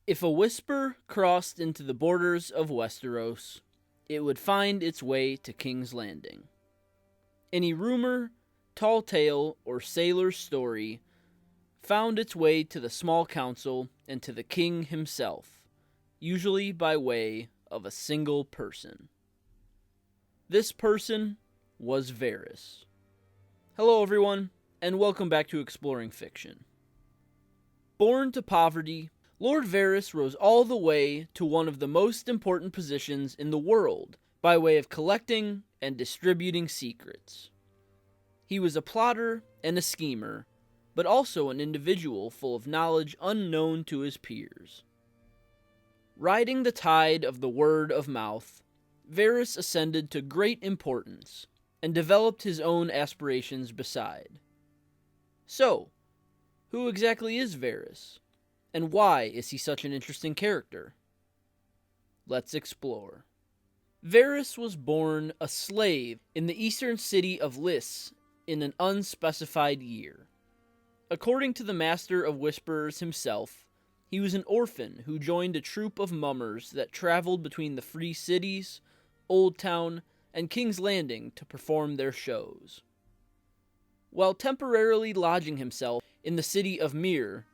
If a whisper crossed into the borders of Westeros, it would find its way to King's Landing. Any rumor, tall tale, or sailor's story found its way to the small council and to the king himself, usually by way of a single person. This person was Varys. Hello everyone, and welcome back to Exploring Fiction. Born to poverty, Lord Varys rose all the way to one of the most important positions in the world by way of collecting and distributing secrets. He was a plotter and a schemer, but also an individual full of knowledge unknown to his peers. Riding the tide of the word of mouth, Varys ascended to great importance and developed his own aspirations beside. So, who exactly is Varys? And why is he such an interesting character? Let's explore. Varys was born a slave in the eastern city of Lys in an unspecified year. According to the Master of Whisperers himself, he was an orphan who joined a troop of mummers that traveled between the Free Cities, Old Town, and King's Landing to perform their shows. While temporarily lodging himself in the city of Myr,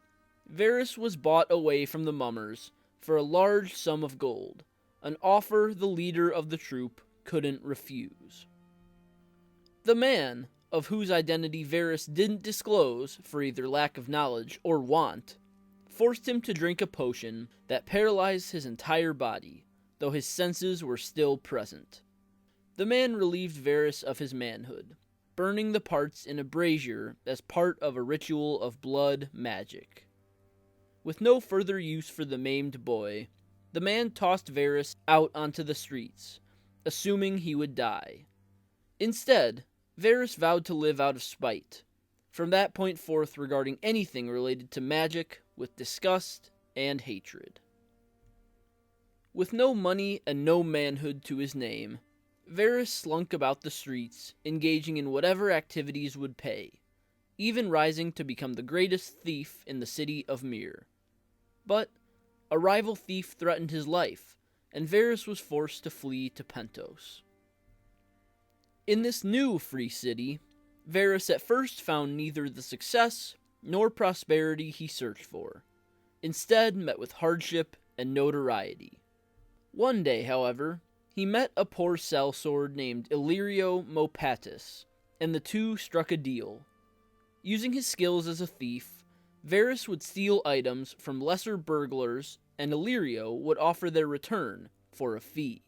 Varys was bought away from the mummers for a large sum of gold, an offer the leader of the troop couldn't refuse. The man, of whose identity Varys didn't disclose for either lack of knowledge or want, forced him to drink a potion that paralyzed his entire body, though his senses were still present. The man relieved Varys of his manhood, burning the parts in a brazier as part of a ritual of blood magic. With no further use for the maimed boy, the man tossed Varys out onto the streets, assuming he would die. Instead, Varys vowed to live out of spite, from that point forth regarding anything related to magic with disgust and hatred. With no money and no manhood to his name, Varys slunk about the streets, engaging in whatever activities would pay, even rising to become the greatest thief in the city of Myr. But a rival thief threatened his life, and Varys was forced to flee to Pentos. In this new free city, Varys at first found neither the success nor prosperity he searched for, instead met with hardship and notoriety. One day, however, he met a poor sellsword named Illyrio Mopatis, and the two struck a deal. Using his skills as a thief, Varys would steal items from lesser burglars, and Illyrio would offer their return for a fee.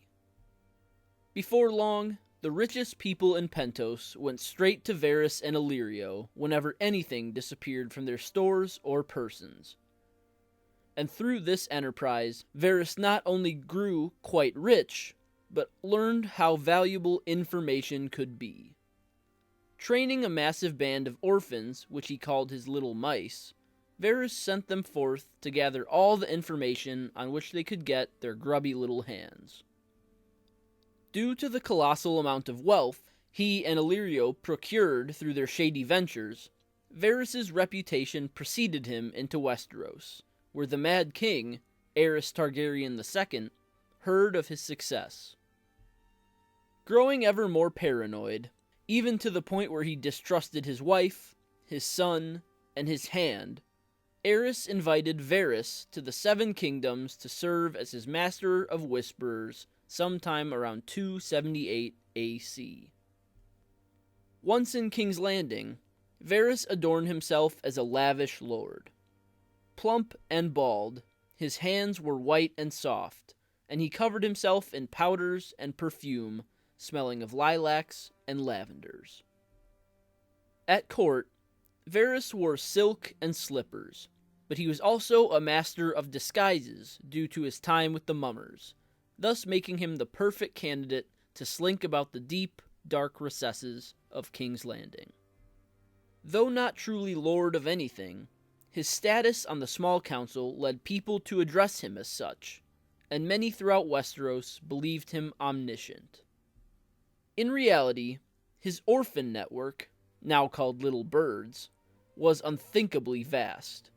Before long, the richest people in Pentos went straight to Varys and Illyrio whenever anything disappeared from their stores or persons. And through this enterprise, Varys not only grew quite rich, but learned how valuable information could be. Training a massive band of orphans, which he called his little mice, Varys sent them forth to gather all the information on which they could get their grubby little hands. Due to the colossal amount of wealth he and Illyrio procured through their shady ventures, Varys' reputation preceded him into Westeros, where the Mad King, Aerys Targaryen II, heard of his success. Growing ever more paranoid, even to the point where he distrusted his wife, his son, and his hand, Aerys invited Varys to the Seven Kingdoms to serve as his Master of Whisperers sometime around 278 AC. Once in King's Landing, Varys adorned himself as a lavish lord. Plump and bald, his hands were white and soft, and he covered himself in powders and perfume, smelling of lilacs and lavenders. At court, Varys wore silk and slippers, but he was also a master of disguises due to his time with the mummers, thus making him the perfect candidate to slink about the deep, dark recesses of King's Landing. Though not truly lord of anything, his status on the small council led people to address him as such, and many throughout Westeros believed him omniscient. In reality, his orphan network, now called Little Birds, was unthinkably vast.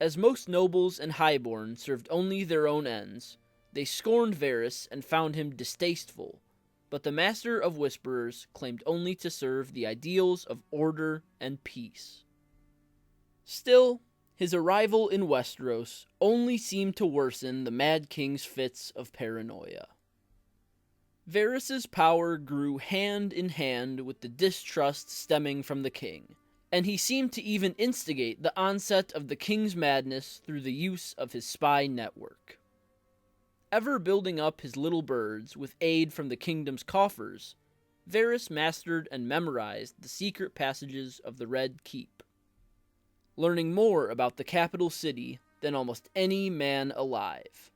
As most nobles and highborn served only their own ends, they scorned Varys and found him distasteful, but the Master of Whisperers claimed only to serve the ideals of order and peace. Still, his arrival in Westeros only seemed to worsen the Mad King's fits of paranoia. Varys' power grew hand in hand with the distrust stemming from the king, and he seemed to even instigate the onset of the king's madness through the use of his spy network. Ever building up his little birds with aid from the kingdom's coffers, Varys mastered and memorized the secret passages of the Red Keep, learning more about the capital city than almost any man alive.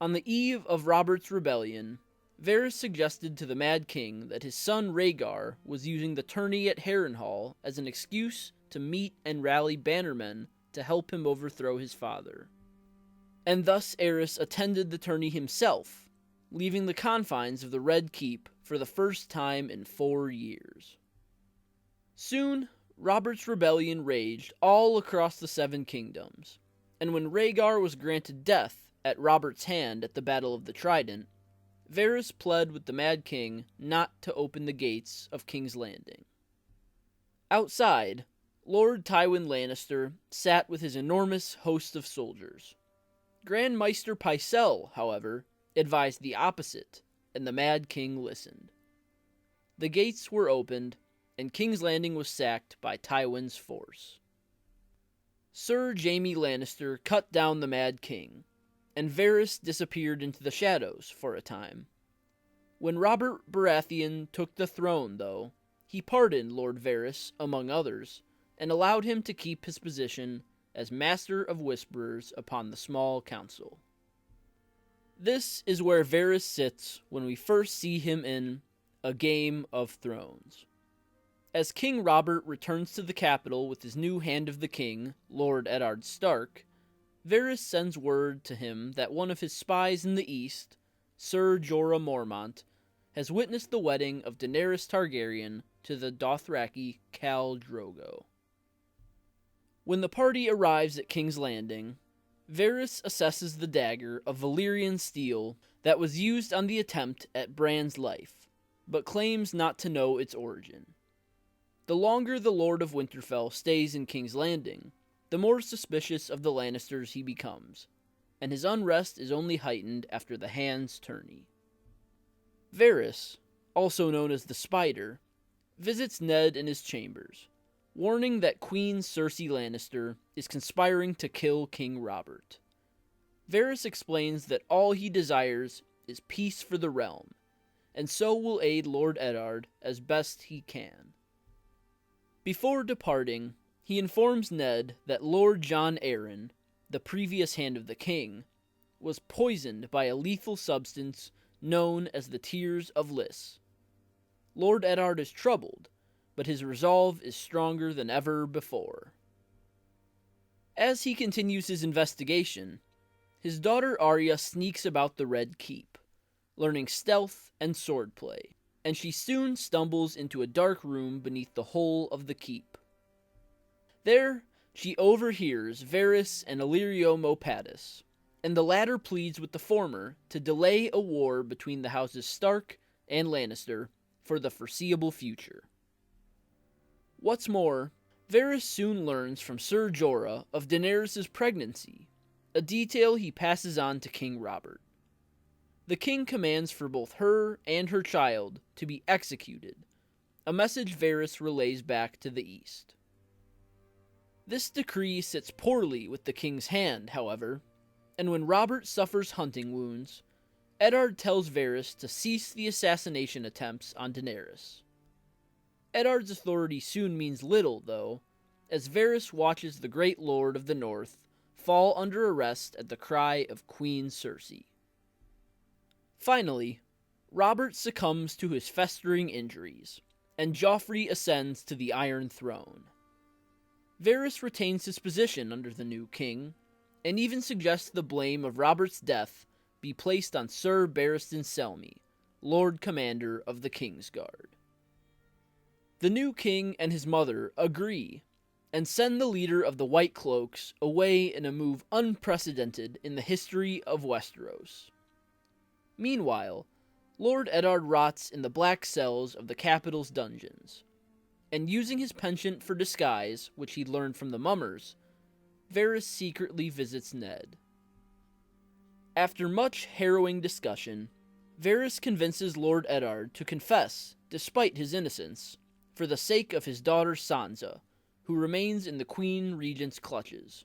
On the eve of Robert's rebellion, Varys suggested to the Mad King that his son Rhaegar was using the tourney at Harrenhal as an excuse to meet and rally bannermen to help him overthrow his father. And thus Aerys attended the tourney himself, leaving the confines of the Red Keep for the first time in 4 years. Soon, Robert's rebellion raged all across the Seven Kingdoms, and when Rhaegar was granted death at Robert's hand at the Battle of the Trident, Varys pled with the Mad King not to open the gates of King's Landing. Outside, Lord Tywin Lannister sat with his enormous host of soldiers. Grand Maester Pycelle, however, advised the opposite, and the Mad King listened. The gates were opened, and King's Landing was sacked by Tywin's force. Sir Jaime Lannister cut down the Mad King, and Varys disappeared into the shadows for a time. When Robert Baratheon took the throne, though, he pardoned Lord Varys, among others, and allowed him to keep his position as Master of Whisperers upon the small council. This is where Varys sits when we first see him in A Game of Thrones. As King Robert returns to the capital with his new Hand of the King, Lord Eddard Stark, Varys sends word to him that one of his spies in the east, Sir Jorah Mormont, has witnessed the wedding of Daenerys Targaryen to the Dothraki Khal Drogo. When the party arrives at King's Landing, Varys assesses the dagger of Valyrian steel that was used on the attempt at Bran's life, but claims not to know its origin. The longer the Lord of Winterfell stays in King's Landing, the more suspicious of the Lannisters he becomes, and his unrest is only heightened after the Hand's tourney. Varys, also known as the Spider, visits Ned in his chambers, warning that Queen Cersei Lannister is conspiring to kill King Robert. Varys explains that all he desires is peace for the realm, and so will aid Lord Eddard as best he can. Before departing, he informs Ned that Lord Jon Arryn, the previous Hand of the King, was poisoned by a lethal substance known as the Tears of Lys. Lord Eddard is troubled, but his resolve is stronger than ever before. As he continues his investigation, his daughter Arya sneaks about the Red Keep, learning stealth and swordplay, and she soon stumbles into a dark room beneath the whole of the keep. There, she overhears Varys and Illyrio Mopatis, and the latter pleads with the former to delay a war between the houses Stark and Lannister for the foreseeable future. What's more, Varys soon learns from Ser Jorah of Daenerys' pregnancy, a detail he passes on to King Robert. The king commands for both her and her child to be executed, a message Varys relays back to the east. This decree sits poorly with the king's hand, however, and when Robert suffers hunting wounds, Eddard tells Varys to cease the assassination attempts on Daenerys. Eddard's authority soon means little, though, as Varys watches the great lord of the north fall under arrest at the cry of Queen Cersei. Finally, Robert succumbs to his festering injuries, and Joffrey ascends to the Iron Throne. Varys retains his position under the new king, and even suggests the blame of Robert's death be placed on Sir Barristan Selmy, Lord Commander of the Kingsguard. The new king and his mother agree, and send the leader of the White Cloaks away in a move unprecedented in the history of Westeros. Meanwhile, Lord Eddard rots in the black cells of the capital's dungeons, and using his penchant for disguise, which he learned from the mummers, Varys secretly visits Ned. After much harrowing discussion, Varys convinces Lord Eddard to confess, despite his innocence, for the sake of his daughter Sansa, who remains in the Queen Regent's clutches.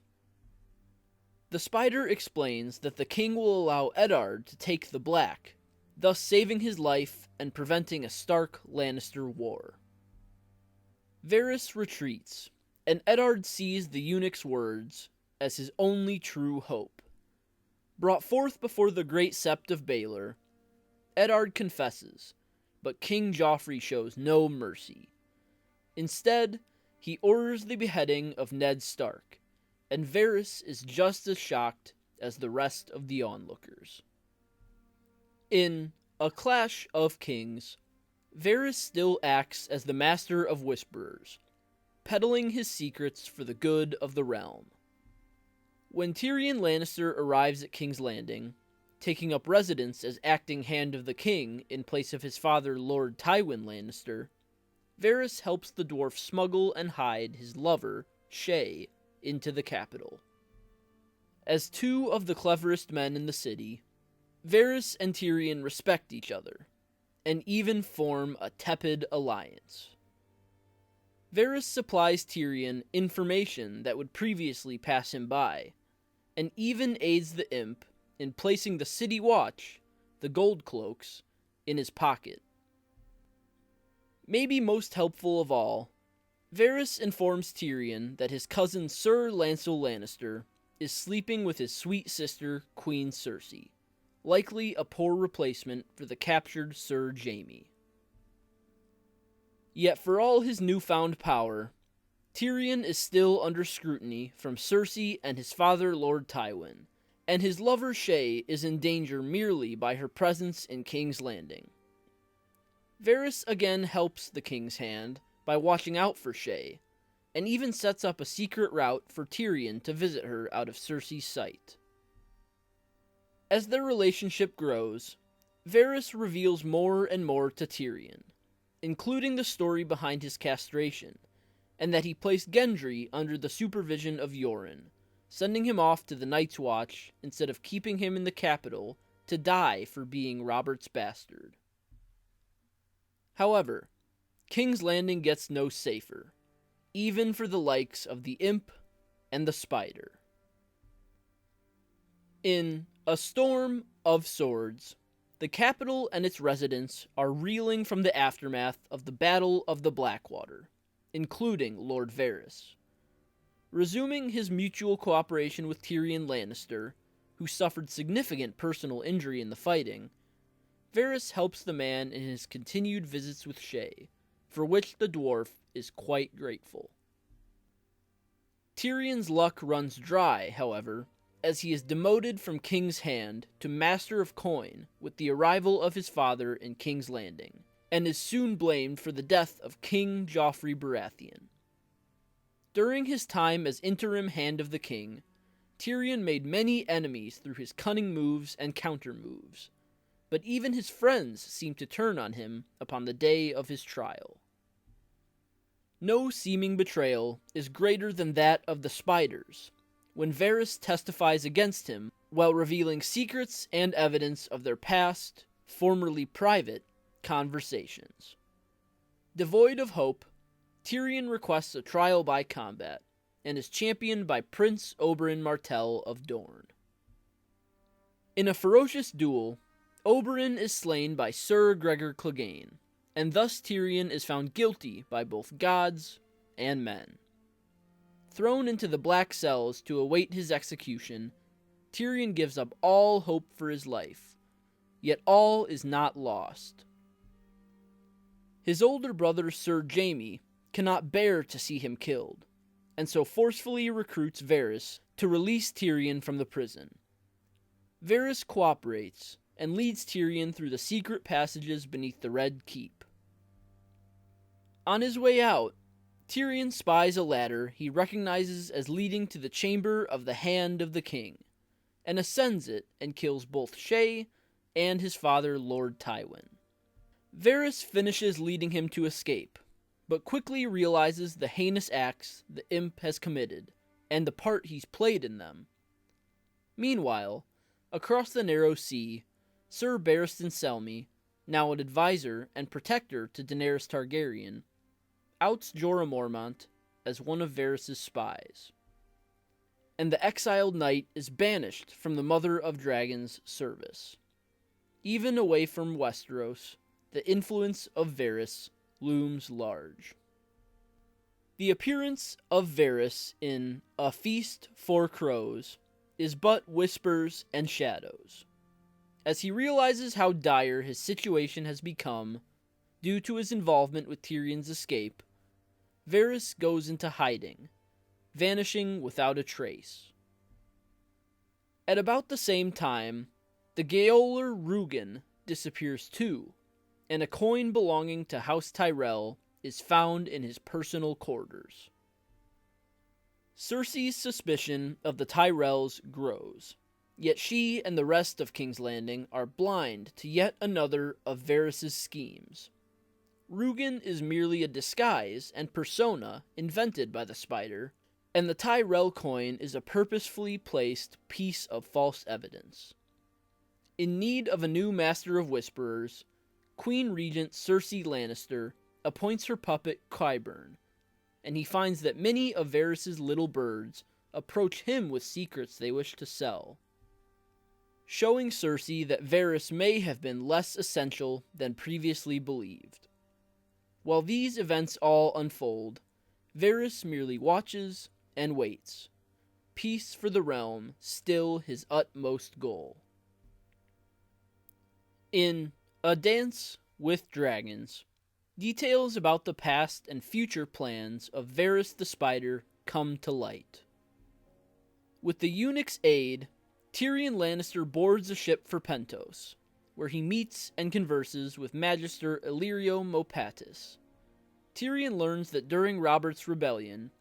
The Spider explains that the king will allow Eddard to take the Black, thus saving his life and preventing a Stark-Lannister war. Varys retreats, and Eddard sees the eunuch's words as his only true hope. Brought forth before the great sept of Baelor, Eddard confesses, but King Joffrey shows no mercy. Instead, he orders the beheading of Ned Stark, and Varys is just as shocked as the rest of the onlookers. In A Clash of Kings, Varys still acts as the master of whisperers, peddling his secrets for the good of the realm. When Tyrion Lannister arrives at King's Landing, taking up residence as acting hand of the king in place of his father Lord Tywin Lannister, Varys helps the dwarf smuggle and hide his lover, Shae, into the capital. As two of the cleverest men in the city, Varys and Tyrion respect each other, and even form a tepid alliance. Varys supplies Tyrion information that would previously pass him by, and even aids the imp in placing the city watch, the Gold Cloaks, in his pocket. Maybe most helpful of all, Varys informs Tyrion that his cousin Sir Lancel Lannister is sleeping with his sweet sister, Queen Cersei, likely a poor replacement for the captured Sir Jaime. Yet for all his newfound power, Tyrion is still under scrutiny from Cersei and his father Lord Tywin, and his lover Shae is in danger merely by her presence in King's Landing. Varys again helps the king's hand by watching out for Shae, and even sets up a secret route for Tyrion to visit her out of Cersei's sight. As their relationship grows, Varys reveals more and more to Tyrion, including the story behind his castration, and that he placed Gendry under the supervision of Yoren, sending him off to the Night's Watch instead of keeping him in the capital to die for being Robert's bastard. However, King's Landing gets no safer, even for the likes of the Imp and the Spider. In A Storm of Swords, the capital and its residents are reeling from the aftermath of the Battle of the Blackwater, including Lord Varys. Resuming his mutual cooperation with Tyrion Lannister, who suffered significant personal injury in the fighting, Varys helps the man in his continued visits with Shae, for which the dwarf is quite grateful. Tyrion's luck runs dry, however, as he is demoted from King's Hand to Master of Coin with the arrival of his father in King's Landing, and is soon blamed for the death of King Joffrey Baratheon. During his time as interim Hand of the King, Tyrion made many enemies through his cunning moves and counter-moves, but even his friends seemed to turn on him upon the day of his trial. No seeming betrayal is greater than that of the Spiders, when Varys testifies against him while revealing secrets and evidence of their past, formerly private, conversations. Devoid of hope, Tyrion requests a trial by combat, and is championed by Prince Oberyn Martell of Dorne. In a ferocious duel, Oberyn is slain by Sir Gregor Clegane, and thus Tyrion is found guilty by both gods and men. Thrown into the black cells to await his execution, Tyrion gives up all hope for his life, yet all is not lost. His older brother Sir Jaime cannot bear to see him killed, and so forcefully recruits Varys to release Tyrion from the prison. Varys cooperates, and leads Tyrion through the secret passages beneath the Red Keep. On his way out, Tyrion spies a ladder he recognizes as leading to the chamber of the Hand of the King, and ascends it and kills both Shae and his father Lord Tywin. Varys finishes leading him to escape, but quickly realizes the heinous acts the imp has committed, and the part he's played in them. Meanwhile, across the narrow sea, Sir Barristan Selmy, now an advisor and protector to Daenerys Targaryen, outs Jorah Mormont as one of Varys' spies. And the exiled knight is banished from the Mother of Dragons' service. Even away from Westeros, the influence of Varys looms large. The appearance of Varys in A Feast for Crows is but whispers and shadows. As he realizes how dire his situation has become due to his involvement with Tyrion's escape, Varys goes into hiding, vanishing without a trace. At about the same time, the Gaoler Rugen disappears too, and a coin belonging to House Tyrell is found in his personal quarters. Cersei's suspicion of the Tyrells grows, yet she and the rest of King's Landing are blind to yet another of Varys' schemes. Rugen is merely a disguise and persona invented by the Spider, and the Tyrell coin is a purposefully placed piece of false evidence. In need of a new Master of Whisperers, Queen Regent Cersei Lannister appoints her puppet Qyburn, and he finds that many of Varys' little birds approach him with secrets they wish to sell, showing Cersei that Varys may have been less essential than previously believed. While these events all unfold, Varys merely watches and waits, peace for the realm still his utmost goal. In A Dance with Dragons, details about the past and future plans of Varys the Spider come to light. With the eunuch's aid, Tyrion Lannister boards a ship for Pentos, where he meets and converses with Magister Illyrio Mopatis. Tyrion learns that during Robert's rebellion,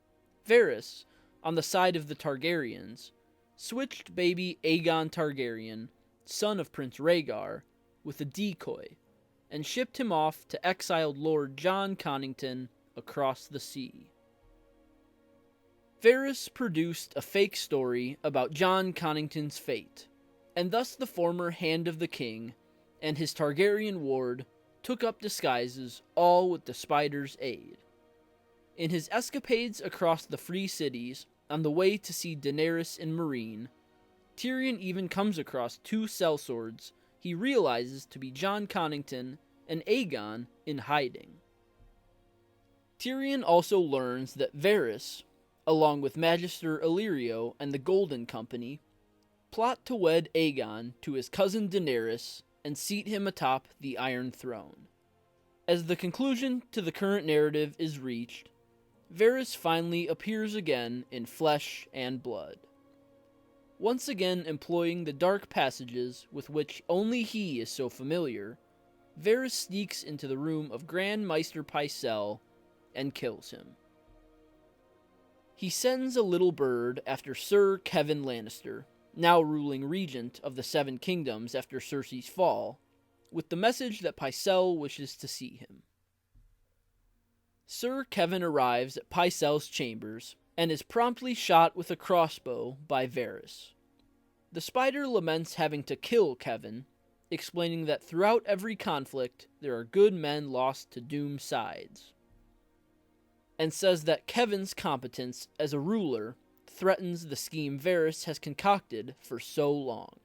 Varys, on the side of the Targaryens, switched baby Aegon Targaryen, son of Prince Rhaegar, with a decoy, and shipped him off to exiled Lord Jon Connington across the sea. Varys produced a fake story about Jon Connington's fate, and thus the former Hand of the King and his Targaryen ward took up disguises, all with the Spider's aid. In his escapades across the free cities on the way to see Daenerys in Meereen, Tyrion even comes across two sellswords he realizes to be Jon Connington and Aegon in hiding. Tyrion also learns that Varys, along with Magister Illyrio and the Golden Company, plot to wed Aegon to his cousin Daenerys and seat him atop the Iron Throne. As the conclusion to the current narrative is reached, Varys finally appears again in flesh and blood. Once again employing the dark passages with which only he is so familiar, Varys sneaks into the room of Grand Maester Pycelle and kills him. He sends a little bird after Sir Kevan Lannister, now ruling regent of the Seven Kingdoms after Cersei's fall, with the message that Pycelle wishes to see him. Sir Kevan arrives at Pycelle's chambers and is promptly shot with a crossbow by Varys. The Spider laments having to kill Kevan, explaining that throughout every conflict there are good men lost to doomed sides, and says that Kevan's competence as a ruler threatens the scheme Varys has concocted for so long.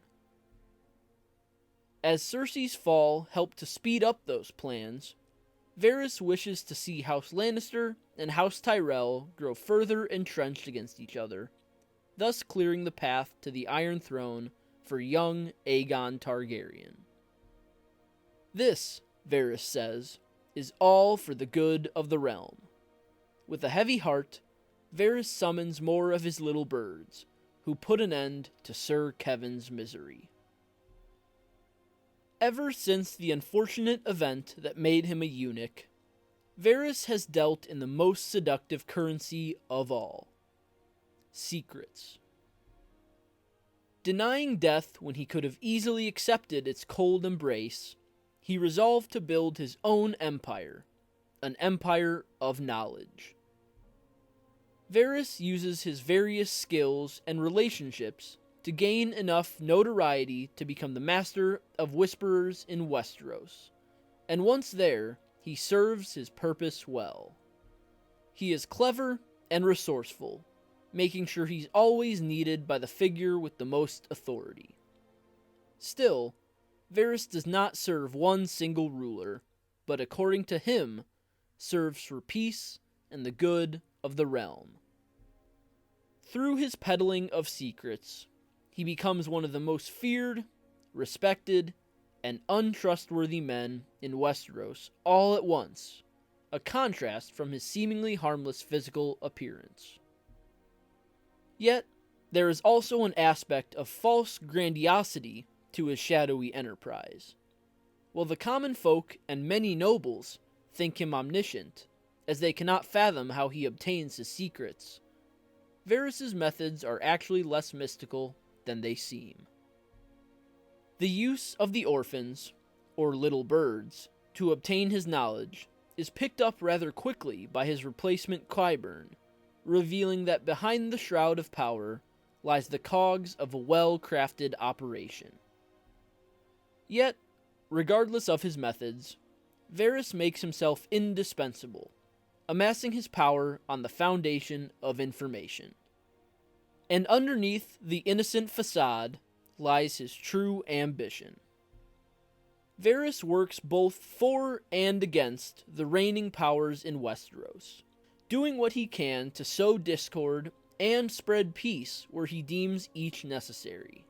As Cersei's fall helped to speed up those plans, Varys wishes to see House Lannister and House Tyrell grow further entrenched against each other, thus clearing the path to the Iron Throne for young Aegon Targaryen. This, Varys says, is all for the good of the realm. With a heavy heart, Varys summons more of his little birds, who put an end to Sir Kevan's misery. Ever since the unfortunate event that made him a eunuch, Varys has dealt in the most seductive currency of all: secrets. Denying death when he could have easily accepted its cold embrace, he resolved to build his own empire, an empire of knowledge. Varys uses his various skills and relationships to gain enough notoriety to become the master of whisperers in Westeros, and once there, he serves his purpose well. He is clever and resourceful, making sure he's always needed by the figure with the most authority. Still, Varys does not serve one single ruler, but according to him, serves for peace and the good of the realm. Through his peddling of secrets, he becomes one of the most feared, respected, and untrustworthy men in Westeros all at once, a contrast from his seemingly harmless physical appearance. Yet, there is also an aspect of false grandiosity to his shadowy enterprise. While the common folk and many nobles think him omniscient, as they cannot fathom how he obtains his secrets, Varys' methods are actually less mystical than they seem. The use of the orphans, or little birds, to obtain his knowledge is picked up rather quickly by his replacement Qyburn, revealing that behind the shroud of power lies the cogs of a well-crafted operation. Yet, regardless of his methods, Varys makes himself indispensable, amassing his power on the foundation of information. And underneath the innocent facade lies his true ambition. Varys works both for and against the reigning powers in Westeros, doing what he can to sow discord and spread peace where he deems each necessary.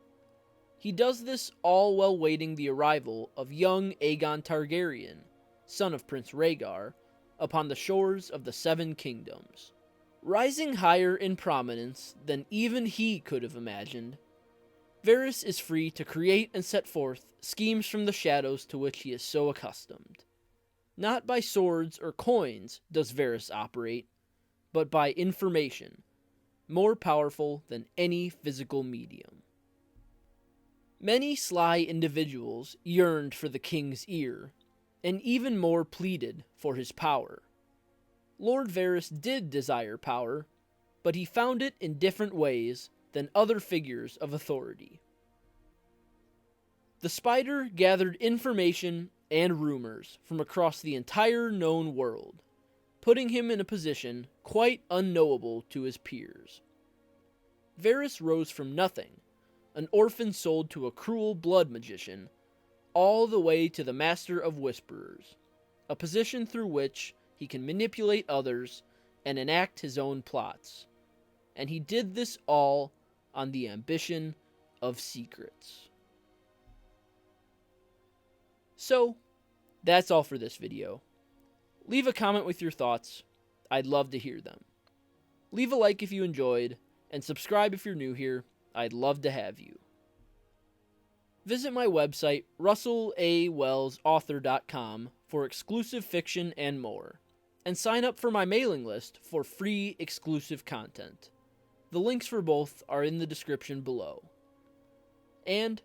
He does this all while waiting the arrival of young Aegon Targaryen, son of Prince Rhaegar, upon the shores of the Seven Kingdoms. Rising higher in prominence than even he could have imagined, Varys is free to create and set forth schemes from the shadows to which he is so accustomed. Not by swords or coins does Varys operate, but by information, more powerful than any physical medium. Many sly individuals yearned for the king's ear, and even more pleaded for his power. Lord Varys did desire power, but he found it in different ways than other figures of authority. The Spider gathered information and rumors from across the entire known world, putting him in a position quite unknowable to his peers. Varys rose from nothing, an orphan sold to a cruel blood magician, all the way to the Master of Whisperers, a position through which he can manipulate others and enact his own plots. And he did this all on the ambition of secrets. So, that's all for this video. Leave a comment with your thoughts. I'd love to hear them. Leave a like if you enjoyed, and subscribe if you're new here. I'd love to have you. Visit my website, russellawellsauthor.com, for exclusive fiction and more, and sign up for my mailing list for free exclusive content. The links for both are in the description below. And,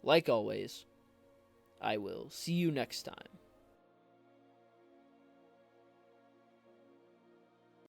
like always, I will see you next time.